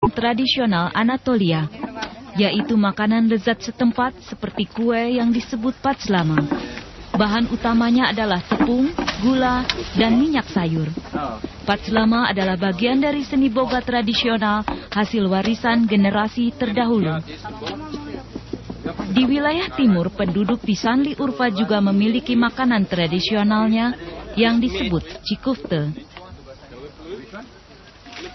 tradisional Anatolia, yaitu makanan lezat setempat seperti kue yang disebut patslama. Bahan utamanya adalah tepung, gula, dan minyak sayur. Patslama adalah bagian dari seni boga tradisional hasil warisan generasi terdahulu. Di wilayah timur, penduduk di Sanli Urfa juga memiliki makanan tradisionalnya yang disebut cikufte.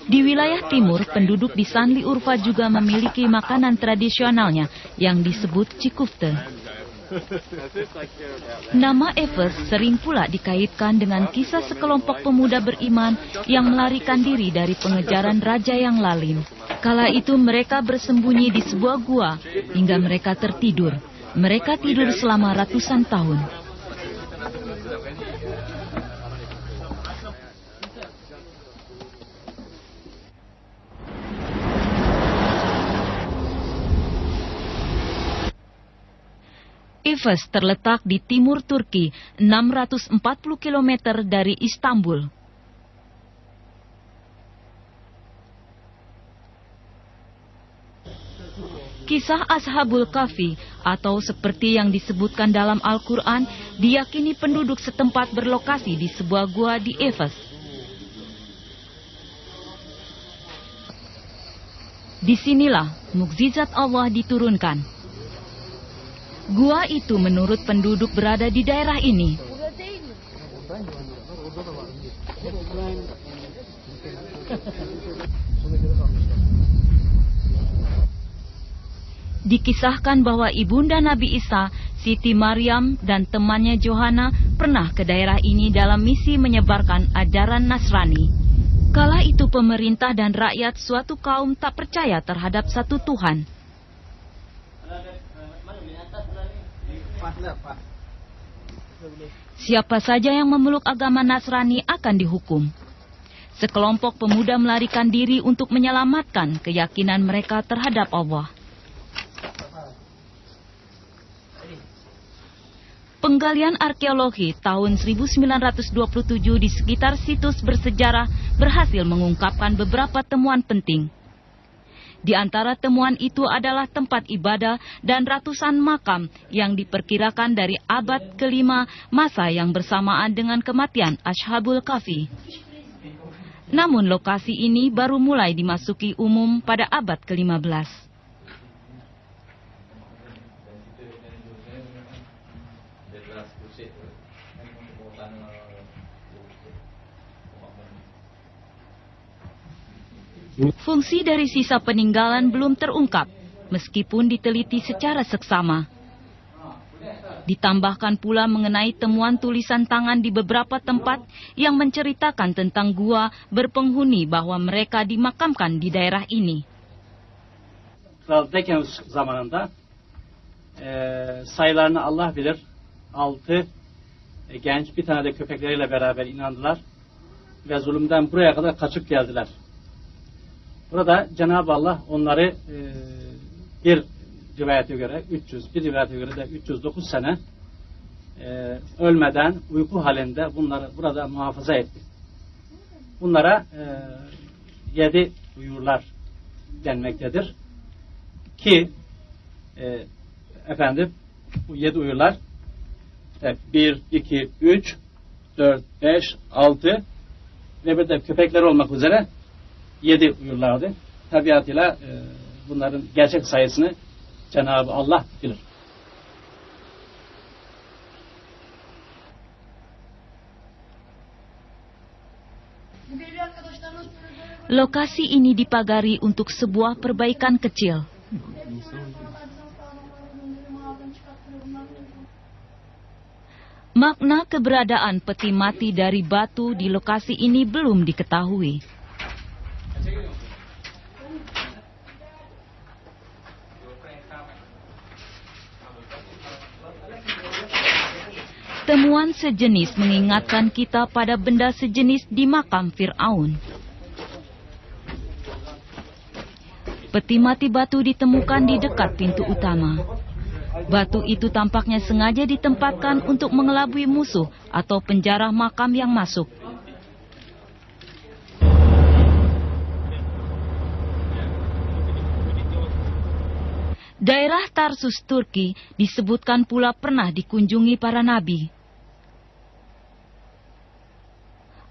Di wilayah timur, penduduk di Sanli Urfa juga memiliki makanan tradisionalnya yang disebut cikufte. Nama Efes sering pula dikaitkan dengan kisah sekelompok pemuda beriman yang melarikan diri dari pengejaran raja yang lalim. Kala itu mereka bersembunyi di sebuah gua hingga mereka tertidur. Mereka tidur selama ratusan tahun. Efes terletak di timur Turki, 640 km dari Istanbul. Kisah Ashabul Kahfi atau seperti yang disebutkan dalam Al-Quran diyakini penduduk setempat berlokasi di sebuah gua di Efes. Disinilah mukjizat Allah diturunkan. Gua itu menurut penduduk berada di daerah ini. Dikisahkan bahwa ibunda Nabi Isa, Siti Maryam dan temannya Johana pernah ke daerah ini dalam misi menyebarkan ajaran Nasrani. Kala itu pemerintah dan rakyat suatu kaum tak percaya terhadap satu Tuhan. Siapa saja yang memeluk agama Nasrani akan dihukum. Sekelompok pemuda melarikan diri untuk menyelamatkan keyakinan mereka terhadap Allah. Penggalian arkeologi tahun 1927 di sekitar situs bersejarah berhasil mengungkapkan beberapa temuan penting. Di antara temuan itu adalah tempat ibadah dan ratusan makam yang diperkirakan dari abad ke-5 masa yang bersamaan dengan kematian Ashabul Kahfi. Namun lokasi ini baru mulai dimasuki umum pada abad ke-15. Fungsi dari sisa peninggalan belum terungkap, meskipun diteliti secara seksama. Ditambahkan pula mengenai temuan tulisan tangan di beberapa tempat yang menceritakan tentang gua berpenghuni bahwa mereka dimakamkan di daerah ini. Kral Dekens zamanında sayılarını Allah bilir. 6 genç bir tane de köpekleriyle beraber inandılar ve zulümden buraya kadar kaçıp geldiler. Burada Cenab-ı Allah onları bir rivayete göre 300, bir rivayete göre de 309 sene ölmeden uyku halinde bunları burada muhafaza etti. Bunlara 7 uyurlar denmektedir. Ki efendim bu 7 uyurlar 1, 2, 3, 4, 5, 6 ve bir de köpekler olmak üzere 7 uyurlardı. Tabiatıyla bunların gerçek sayısını Cenab-ı Allah bilir. Lokasi ini dipagari untuk sebuah perbaikan kecil. Makna keberadaan peti mati dari batu di lokasi ini belum diketahui. Temuan sejenis mengingatkan kita pada benda sejenis di makam Fir'aun. Peti mati batu ditemukan di dekat pintu utama. Batu itu tampaknya sengaja ditempatkan untuk mengelabui musuh atau penjara makam yang masuk. Daerah Tarsus, Turki disebutkan pula pernah dikunjungi para nabi.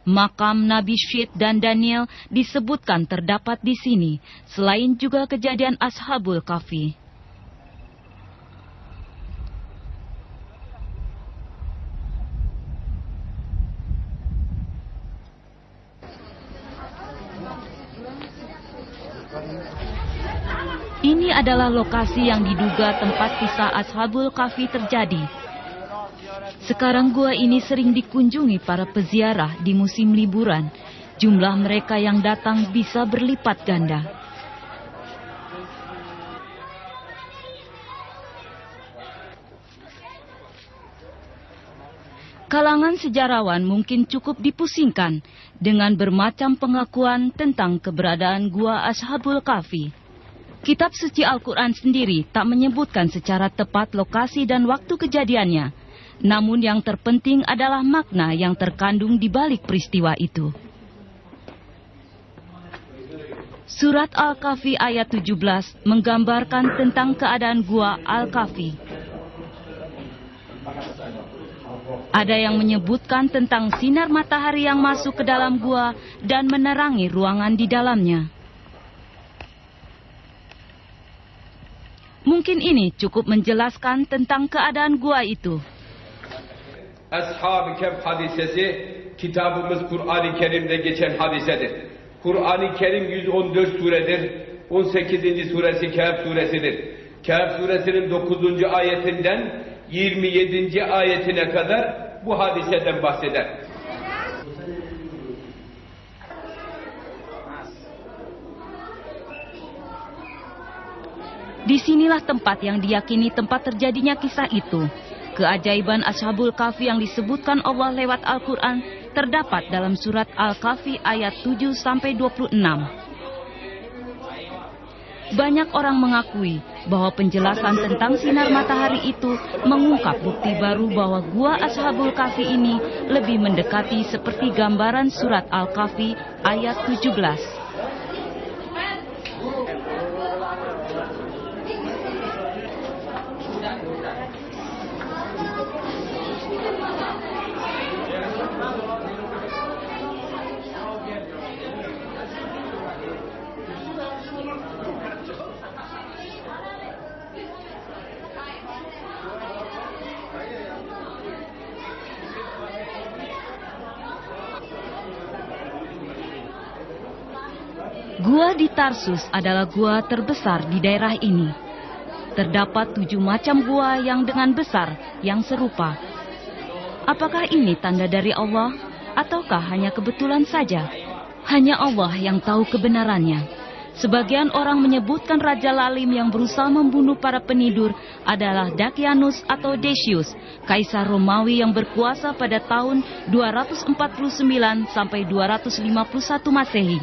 Makam Nabi Syed dan Daniel disebutkan terdapat di sini, selain juga kejadian Ashabul Kahfi. Ini adalah lokasi yang diduga tempat kisah Ashabul Kahfi terjadi. Sekarang gua ini sering dikunjungi para peziarah di musim liburan. Jumlah mereka yang datang bisa berlipat ganda. Kalangan sejarawan mungkin cukup dipusingkan dengan bermacam pengakuan tentang keberadaan gua Ashabul Kahfi. Kitab suci Al-Quran sendiri tak menyebutkan secara tepat lokasi dan waktu kejadiannya. Namun yang terpenting adalah makna yang terkandung di balik peristiwa itu. Surat Al-Kahfi ayat 17 menggambarkan tentang keadaan gua Al-Kahfi. Ada yang menyebutkan tentang sinar matahari yang masuk ke dalam gua dan menerangi ruangan di dalamnya. Mungkin ini cukup menjelaskan tentang keadaan gua itu. Ashab-ı Kehf hadisesi kitabımız Kur'an-ı Kerim'de geçen hadisedir. Kur'an-ı Kerim 114 suredir. 18. suresi Kehf suresidir. Kehf suresinin 9. ayetinden 27. ayetine kadar bu hadiseden bahseder. Disinilah tempat yang diyakini tempat terjadinya kisah itu. Keajaiban Ashabul Kahfi yang disebutkan Allah lewat Al-Quran terdapat dalam surat Al-Kahfi ayat 7-26. Banyak orang mengakui bahwa penjelasan tentang sinar matahari itu mengungkap bukti baru bahwa gua Ashabul Kahfi ini lebih mendekati seperti gambaran surat Al-Kahfi ayat 17. Gua di Tarsus adalah gua terbesar di daerah ini. Terdapat 7 macam gua yang dengan besar, yang serupa. Apakah ini tanda dari Allah, ataukah hanya kebetulan saja? Hanya Allah yang tahu kebenarannya. Sebagian orang menyebutkan Raja Lalim yang berusaha membunuh para penidur adalah Dakianus atau Decius, Kaisar Romawi yang berkuasa pada tahun 249 sampai 251 Masehi.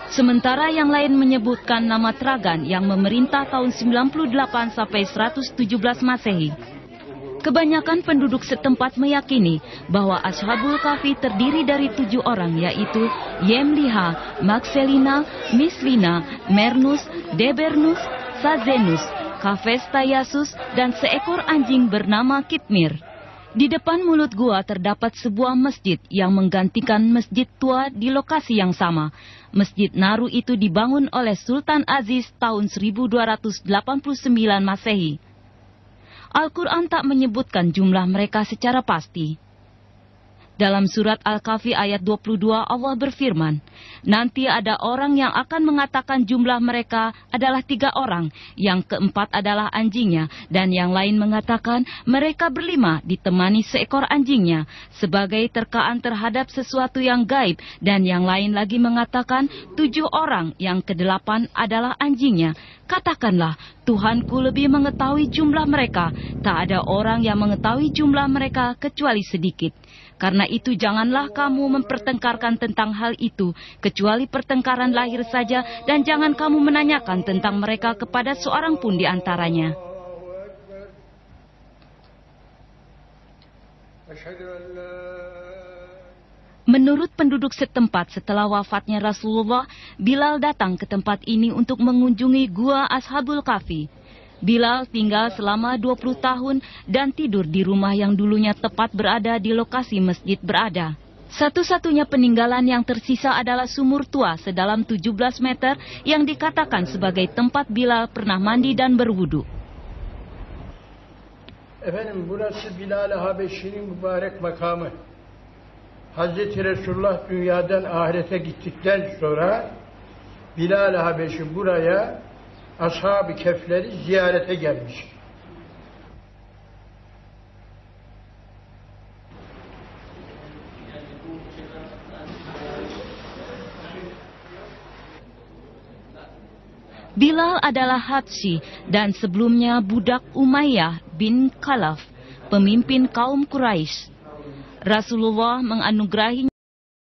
Sementara yang lain menyebutkan nama Tragan yang memerintah tahun 98 sampai 117 Masehi. Kebanyakan penduduk setempat meyakini bahwa Ashabul Kahfi terdiri dari 7 orang, yaitu Yemliha, Maxelina, Mislina, Mernus, Debernus, Sazenus, Kafestayasus, dan seekor anjing bernama Kitmir. Di depan mulut gua terdapat sebuah masjid yang menggantikan masjid tua di lokasi yang sama. Masjid Naru itu dibangun oleh Sultan Aziz tahun 1289 Masehi. Al-Quran tak menyebutkan jumlah mereka secara pasti. Dalam surat Al-Kahfi ayat 22 Allah berfirman, nanti ada orang yang akan mengatakan jumlah mereka adalah 3 orang, yang keempat adalah anjingnya, dan yang lain mengatakan mereka berlima ditemani seekor anjingnya, sebagai terkaan terhadap sesuatu yang gaib, dan yang lain lagi mengatakan 7 orang, yang ke-8 adalah anjingnya. Katakanlah, Tuhanku lebih mengetahui jumlah mereka, tak ada orang yang mengetahui jumlah mereka kecuali sedikit. Karena itu janganlah kamu mempertengkarkan tentang hal itu, kecuali pertengkaran lahir saja, dan jangan kamu menanyakan tentang mereka kepada seorang pun di antaranya. Menurut penduduk setempat, setelah wafatnya Rasulullah, Bilal datang ke tempat ini untuk mengunjungi gua Ashabul Kahfi. Bilal tinggal selama 20 tahun dan tidur di rumah yang dulunya tepat berada di lokasi masjid berada. Satu-satunya peninggalan yang tersisa adalah sumur tua sedalam 17 meter yang dikatakan sebagai tempat Bilal pernah mandi dan berwudu. Efendim, burası Bilal-i Habeşi'nin mübarek makamı. Hazreti Resulullah dünyadan ahirete gittikten sonra Bilal-i Habeşi buraya Ashab-ı Kehf'leri ziyarete gelmiş. Bilal adalah Habsyi dan sebelumnya budak Umayyah bin Khalaf, pemimpin kaum Quraisy. Rasulullah menganugerahinya